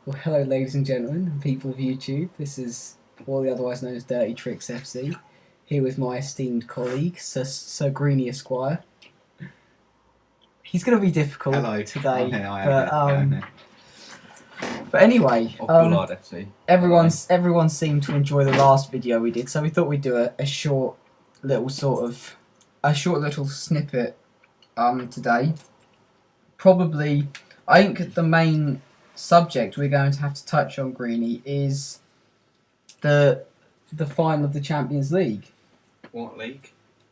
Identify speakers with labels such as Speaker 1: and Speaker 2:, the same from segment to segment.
Speaker 1: Well, hello, ladies and gentlemen, and people of YouTube. This is Pauly, otherwise known as Dirty Trickz FC, here with my esteemed colleague, Sir Greeny, esquire. He's going to be difficult today, but anyway, everyone seemed to enjoy the last video we did, so we thought we'd do a short little snippet today. Probably, I think the main subject we're going to have to touch on, Greeny, is the final of the Champions League.
Speaker 2: What league?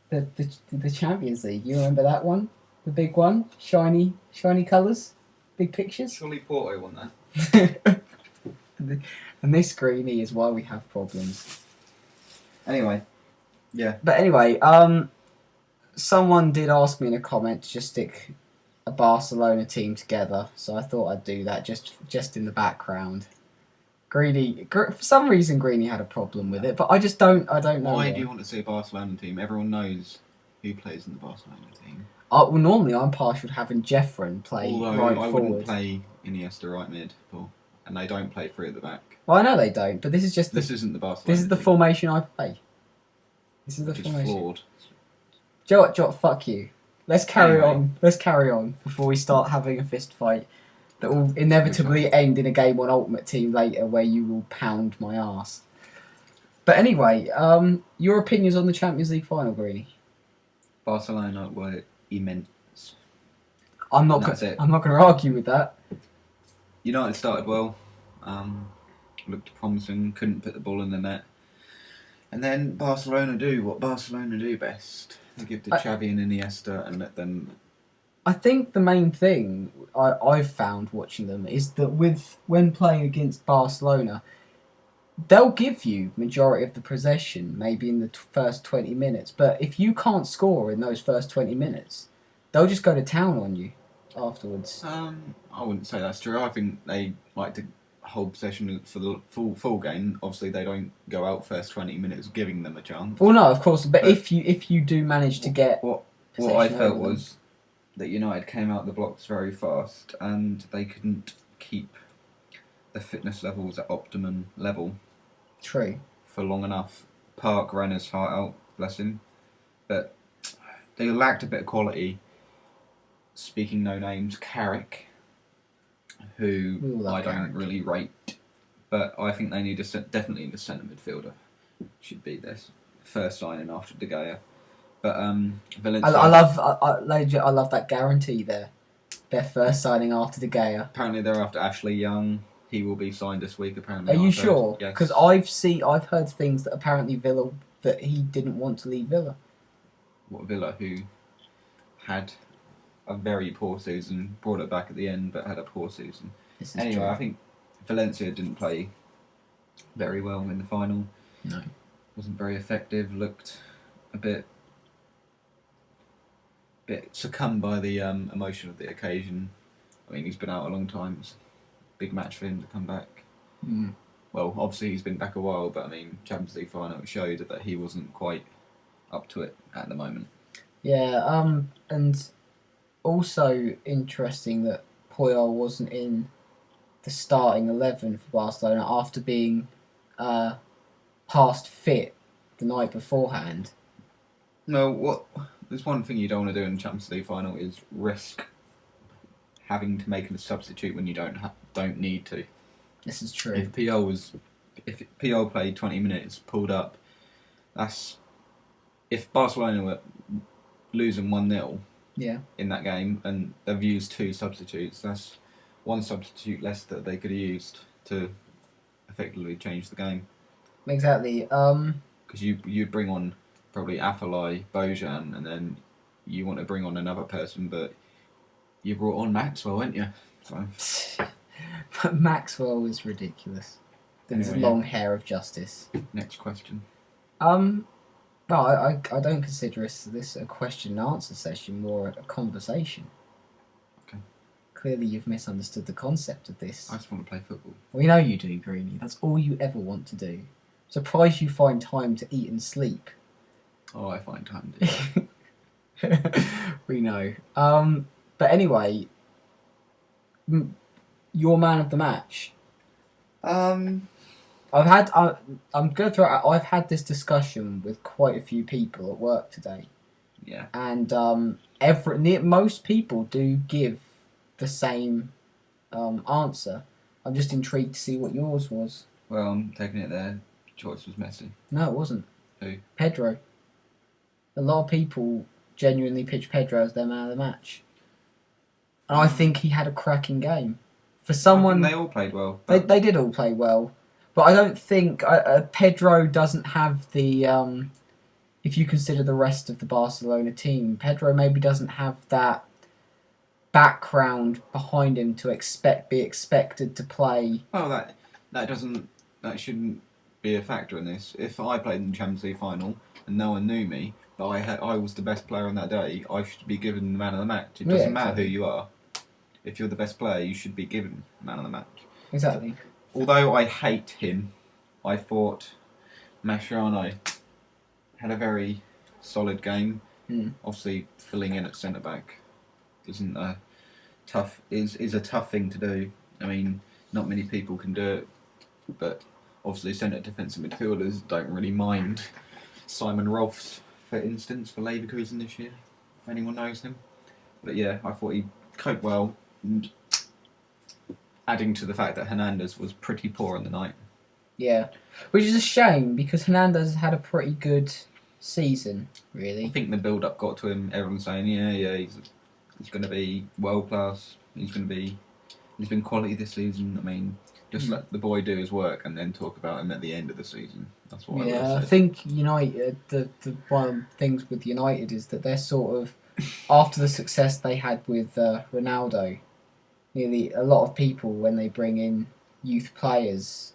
Speaker 1: The Champions League. You remember that one? The big one? Shiny colours? Big pictures?
Speaker 2: Surely Porto won that.
Speaker 1: And this, Greeny, is why we have problems.
Speaker 2: Anyway. Yeah.
Speaker 1: But anyway, someone did ask me in a comment to just stick a Barcelona team together, so I thought I'd do that just in the background. Greeny, for some reason, Greeny had a problem with it, but I don't know.
Speaker 2: Why do you want to see a Barcelona team? Everyone knows who plays in the Barcelona team.
Speaker 1: Well, normally I'm partial to having Jeffren play right forward.
Speaker 2: I wouldn't play Iniesta right mid, Paul, and they don't play three at the back.
Speaker 1: Well, I know they don't, but this isn't the
Speaker 2: Barcelona.
Speaker 1: This is the
Speaker 2: team.
Speaker 1: Formation I play. This is the formation.
Speaker 2: Flawed.
Speaker 1: Jot, fuck you. Let's carry on. Let's carry on before we start having a fist fight that will inevitably end in a game on Ultimate Team later, where you will pound my ass. But anyway, your opinions on the Champions League final, Greeny?
Speaker 2: Barcelona were immense.
Speaker 1: I'm not going to argue with that.
Speaker 2: United started well, looked promising, couldn't put the ball in the net, and then Barcelona do what Barcelona do best. They give to Xavi and Iniesta and let them.
Speaker 1: I think the main thing I've found watching them is that when playing against Barcelona, they'll give you majority of the possession, maybe in the first 20 minutes. But if you can't score in those first 20 minutes, they'll just go to town on you afterwards.
Speaker 2: I wouldn't say that's true. I think they like to hold possession for the full game. Obviously, they don't go out first 20 minutes giving them a chance.
Speaker 1: Well, no, of course, but if you do manage to get
Speaker 2: what I felt was that United came out the blocks very fast and they couldn't keep the fitness levels at optimum level.
Speaker 1: True.
Speaker 2: For long enough. Park ran his heart out, bless him, but they lacked a bit of quality. Speaking no names, Carrick, who I don't really rate, but I think they need definitely the centre midfielder. Should be their first signing after De Gea. But Valencia.
Speaker 1: I love that guarantee there. Their first signing after De Gea.
Speaker 2: Apparently they're after Ashley Young. He will be signed this week. Apparently.
Speaker 1: Are you sure?
Speaker 2: Yes.
Speaker 1: Because I've heard things that apparently that he didn't want to leave Villa.
Speaker 2: What Villa, who had a very poor season, brought it back at the end, but had a poor season. Anyway, true. I think Valencia didn't play very well in the final.
Speaker 1: No.
Speaker 2: Wasn't very effective, looked a bit succumbed by the emotion of the occasion. I mean, he's been out a long time. It's a big match for him to come back.
Speaker 1: Mm.
Speaker 2: Well, obviously he's been back a while, but I mean, Champions League final showed that he wasn't quite up to it at the moment.
Speaker 1: Yeah, and also interesting that Puyol wasn't in the starting 11 for Barcelona after being past fit the night beforehand.
Speaker 2: No, there's one thing you don't want to do in the Champions League final is risk having to make a substitute when you don't need to.
Speaker 1: This is true.
Speaker 2: If Puyol played 20 minutes, pulled up, if Barcelona were losing 1-0 in that game and they've used 2 substitutes, that's 1 substitute less that they could have used to effectively change the game.
Speaker 1: Exactly.
Speaker 2: Because you'd bring on probably Afellay, Bojan, and then you want to bring on another person, but you brought on Maxwell, weren't you? So.
Speaker 1: But Maxwell was ridiculous. His long hair of justice.
Speaker 2: Next question.
Speaker 1: No, I don't consider this a question and answer session, more a conversation.
Speaker 2: Okay.
Speaker 1: Clearly you've misunderstood the concept of this.
Speaker 2: I just want to play football.
Speaker 1: We know you do, Greeny. That's all you ever want to do. Surprised you find time to eat and sleep.
Speaker 2: Oh, I find time to do.
Speaker 1: We know. But anyway, your man of the match, I'm going through. I've had this discussion with quite a few people at work today,
Speaker 2: Yeah.
Speaker 1: and most people do give the same answer. I'm just intrigued to see what yours was.
Speaker 2: Well, I'm taking it their choice was Messi.
Speaker 1: No, it wasn't.
Speaker 2: Who?
Speaker 1: Pedro. A lot of people genuinely pitch Pedro as their man of the match, and I think he had a cracking game. For someone,
Speaker 2: I think they all played well.
Speaker 1: They did all play well, but I don't think Pedro doesn't have the. If you consider the rest of the Barcelona team, Pedro maybe doesn't have that background behind him to be expected to play.
Speaker 2: Oh, that shouldn't be a factor in this. If I played in the Champions League final and no one knew me, but I was the best player on that day, I should be given the man of the match. It doesn't matter who you are. If you're the best player, you should be given man of the match.
Speaker 1: Exactly.
Speaker 2: Although I hate him, I thought Mascherano had a very solid game. Obviously, filling in at centre back is a tough thing to do. I mean, not many people can do it, but obviously, centre defensive midfielders don't really mind. Simon Rolfs, for instance, for Leverkusen this year, if anyone knows him. But yeah, I thought he coped well, and adding to the fact that Hernandez was pretty poor on the night.
Speaker 1: Yeah, which is a shame because Hernandez had a pretty good season, really.
Speaker 2: I think the build-up got to him. Everyone's saying, yeah, he's going to be world class. He's been quality this season. I mean, just let the boy do his work and then talk about him at the end of the season. That's what I
Speaker 1: think United. The one of the things with United is that they're sort of after the success they had with Ronaldo. Nearly a lot of people when they bring in youth players,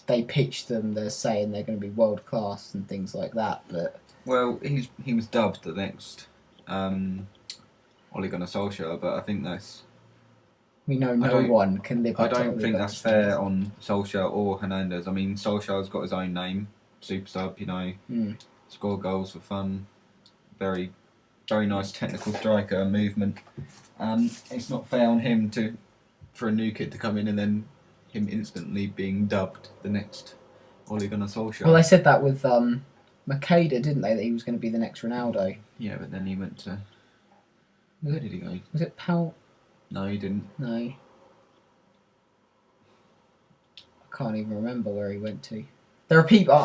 Speaker 1: they pitch them. They're saying they're going to be world class and things like that. But
Speaker 2: he was dubbed the next Ole Gunnar Solskjaer, but I think that's.
Speaker 1: We know no one can live up to
Speaker 2: I don't think that's fair on Solskjaer or Hernandez. I mean, Solskjaer's got his own name, super sub, score goals for fun, very, very nice technical striker, movement. It's not fair on him for a new kid to come in and then him instantly being dubbed the next Ole Gunnar Solskjaer.
Speaker 1: Well, they said that with Makeda, didn't they? That he was going to be the next Ronaldo.
Speaker 2: Yeah, but then he went to. Where did he go?
Speaker 1: Was it Pauly?
Speaker 2: No, he didn't.
Speaker 1: No. I can't even remember where he went to. There are people.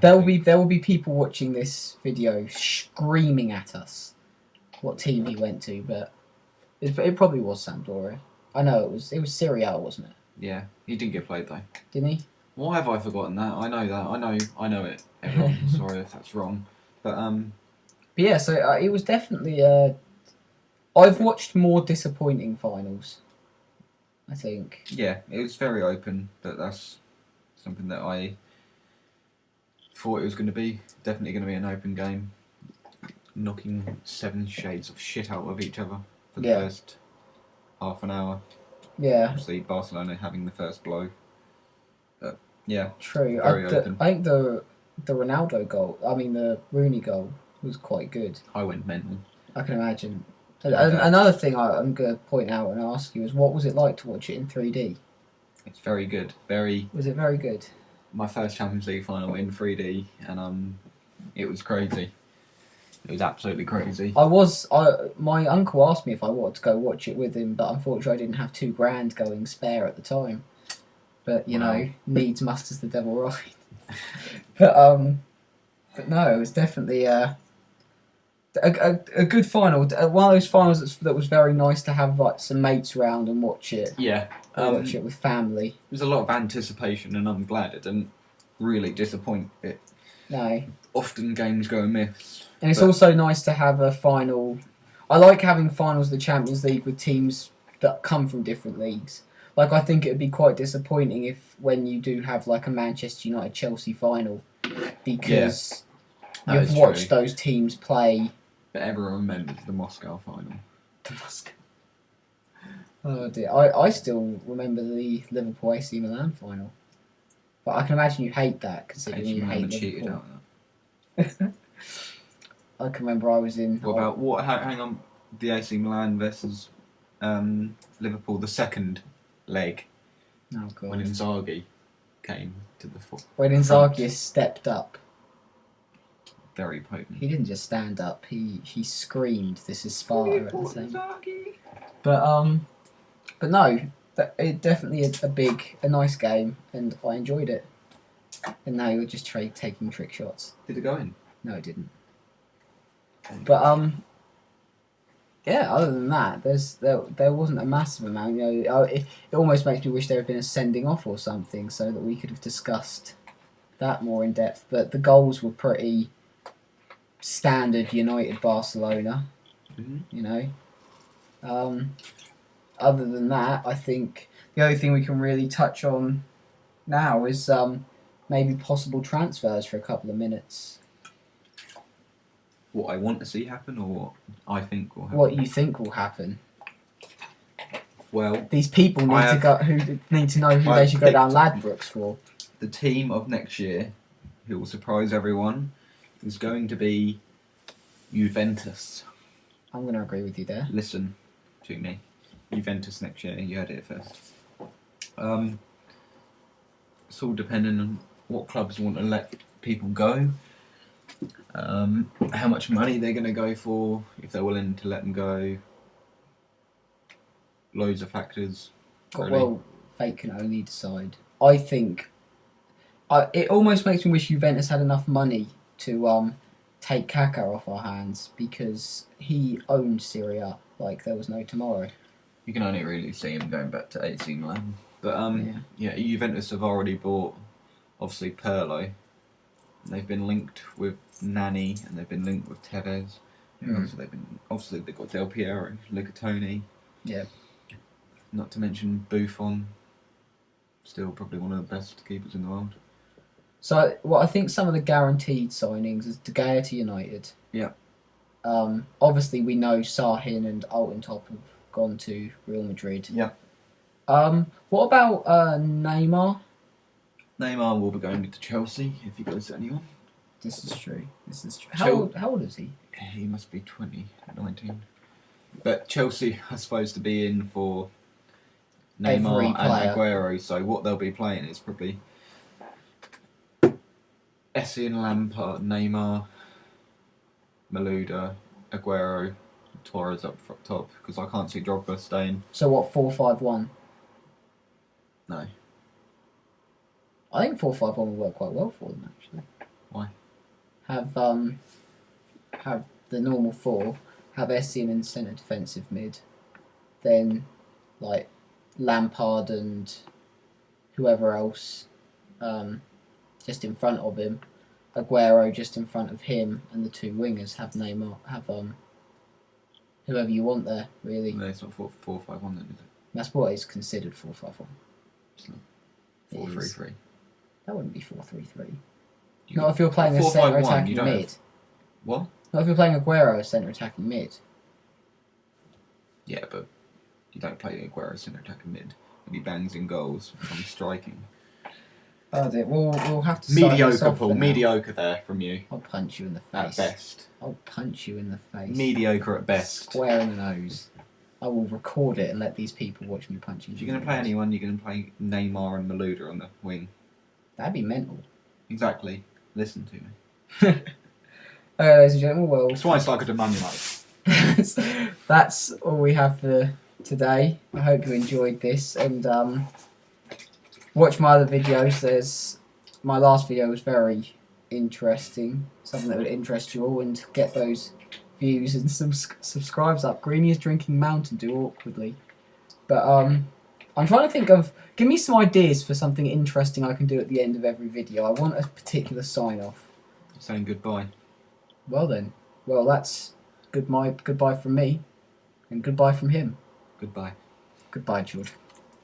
Speaker 1: There will be people watching this video screaming at us what team he went to, but it probably was Sampdoria. I know it was Serie A, wasn't it?
Speaker 2: Yeah, he didn't get played though.
Speaker 1: Didn't he?
Speaker 2: Why have I forgotten that? I know that. I know it. Everyone, sorry if that's wrong, but
Speaker 1: yeah, so it was definitely. I've watched more disappointing finals. I think.
Speaker 2: Yeah, it was very open, but that's something that I thought it was going to be. Definitely going to be an open game, knocking 7 shades of shit out of each other for the first half an hour.
Speaker 1: Yeah.
Speaker 2: Obviously, Barcelona having the first blow. But yeah,
Speaker 1: true.
Speaker 2: Open.
Speaker 1: I think the Ronaldo goal, the Rooney goal, was quite good.
Speaker 2: I went mental.
Speaker 1: I can imagine. Another thing I'm going to point out and ask you is, what was it like to watch it in 3D?
Speaker 2: It's very good.
Speaker 1: Was it very good?
Speaker 2: My first Champions League final in 3D, and it was crazy. It was absolutely crazy.
Speaker 1: My uncle asked me if I wanted to go watch it with him, but unfortunately I didn't have $2,000 going spare at the time. But needs must as the devil right. But no, it was definitely a good final. One of those finals that was very nice to have like some mates around and watch it.
Speaker 2: Yeah,
Speaker 1: watch it with family.
Speaker 2: There's a lot of anticipation, and I'm glad it didn't really disappoint.
Speaker 1: No.
Speaker 2: Often games go amiss.
Speaker 1: And it's also nice to have a final. I like having finals of the Champions League with teams that come from different leagues. Like, I think it would be quite disappointing when you do have like a Manchester United-Chelsea final, because you've watched those teams play.
Speaker 2: But everyone remembers the Moscow final.
Speaker 1: The Moscow. Oh dear, I still remember the Liverpool AC Milan final. But I can imagine you hate that, considering you hate Liverpool.
Speaker 2: Cheated out of that.
Speaker 1: I can remember I was in.
Speaker 2: Hang on, the AC Milan versus Liverpool, the second leg.
Speaker 1: Oh god.
Speaker 2: when Inzaghi came to the fore.
Speaker 1: When Inzaghi stepped up.
Speaker 2: Very potent.
Speaker 1: He didn't just stand up. He screamed, "This is Sparta!" at the same. But no, it definitely a nice game, and I enjoyed it. And now you're just taking trick shots.
Speaker 2: Did it go in?
Speaker 1: No, it didn't. But yeah. Other than that, there wasn't a massive amount. You know, it almost makes me wish there had been a sending off or something, so that we could have discussed that more in depth. But the goals were pretty standard United Barcelona. You know. Other than that, I think the only thing we can really touch on now is maybe possible transfers for a couple of minutes.
Speaker 2: What I want to see happen, or what I think will happen?
Speaker 1: What you think will happen?
Speaker 2: Well,
Speaker 1: these people need to know who they should go down Ladbrokes for.
Speaker 2: The team of next year, who will surprise everyone, is going to be Juventus.
Speaker 1: I'm going to agree with you there.
Speaker 2: Listen to me. Juventus next year, you heard it first. It's all dependent on what clubs want to let people go, how much money they're going to go for, if they're willing to let them go. Loads of factors. Really.
Speaker 1: Well, fate can only decide. I think it almost makes me wish Juventus had enough money to take Kaká off our hands, because he owned Serie A like there was no tomorrow.
Speaker 2: You can only really see him going back to AC Milan. But yeah, Juventus have already bought, obviously, Pirlo. They've been linked with Nani, and they've been linked with Tevez. Obviously they've got Del Piero, Lucatoni.
Speaker 1: Yeah.
Speaker 2: Not to mention Buffon. Still probably one of the best keepers in the world.
Speaker 1: So, I think some of the guaranteed signings is De Gea to United.
Speaker 2: Yeah.
Speaker 1: Obviously, we know Sahin and Altintop have gone to Real Madrid.
Speaker 2: Yeah.
Speaker 1: What about Neymar?
Speaker 2: Neymar will be going to Chelsea if he goes to anyone.
Speaker 1: This is true. How old is he?
Speaker 2: He must be 19. But Chelsea are supposed to be in for Neymar and Aguero, so what they'll be playing is probably Essien, Lampard, Neymar, Malouda, Aguero, Torres up top, because I can't see Drogba staying.
Speaker 1: So what, 4-5-1?
Speaker 2: No.
Speaker 1: I think 4-5-1 will work quite well for them, actually.
Speaker 2: Why?
Speaker 1: Have the normal four, have Essien in centre defensive mid, then like Lampard and whoever else just in front of him, Aguero just in front of him, and the two wingers have Neymar, have whoever you want there, really.
Speaker 2: No, it's not 4-5-1 then, is it?
Speaker 1: That's what is considered 4-5-1.
Speaker 2: It's not 4-3-3.
Speaker 1: That wouldn't be 4-3-3. Not if you're playing a centre attacking mid.
Speaker 2: What?
Speaker 1: Not if you're playing Aguero as centre attacking mid.
Speaker 2: Yeah, but you don't play Aguero centre attacking mid. If he bangs in goals from striking.
Speaker 1: Oh dear. We'll have to
Speaker 2: mediocre, Paul. Mediocre there from you.
Speaker 1: I'll punch you in the face.
Speaker 2: At best.
Speaker 1: I'll punch you in the face.
Speaker 2: Mediocre at best.
Speaker 1: Square in the nose. I will record it and let these people watch me punch you.
Speaker 2: If you're going to play anyone, you're going to play Neymar and Malouda on the wing.
Speaker 1: That'd be mental.
Speaker 2: Exactly. Listen to me.
Speaker 1: Okay, ladies and gentlemen, well...
Speaker 2: That's why it's like a Man United.
Speaker 1: That's all we have for today. I hope you enjoyed this, and watch my other videos. My last video was very interesting, something that would interest you all, and get those views and some subscribes up. Greeny is drinking Mountain Dew awkwardly. But I'm trying to think of... Give me some ideas for something interesting I can do at the end of every video. I want a particular sign-off.
Speaker 2: Saying goodbye.
Speaker 1: Well then. Well, that's goodbye from me. And goodbye from him.
Speaker 2: Goodbye.
Speaker 1: Goodbye, George.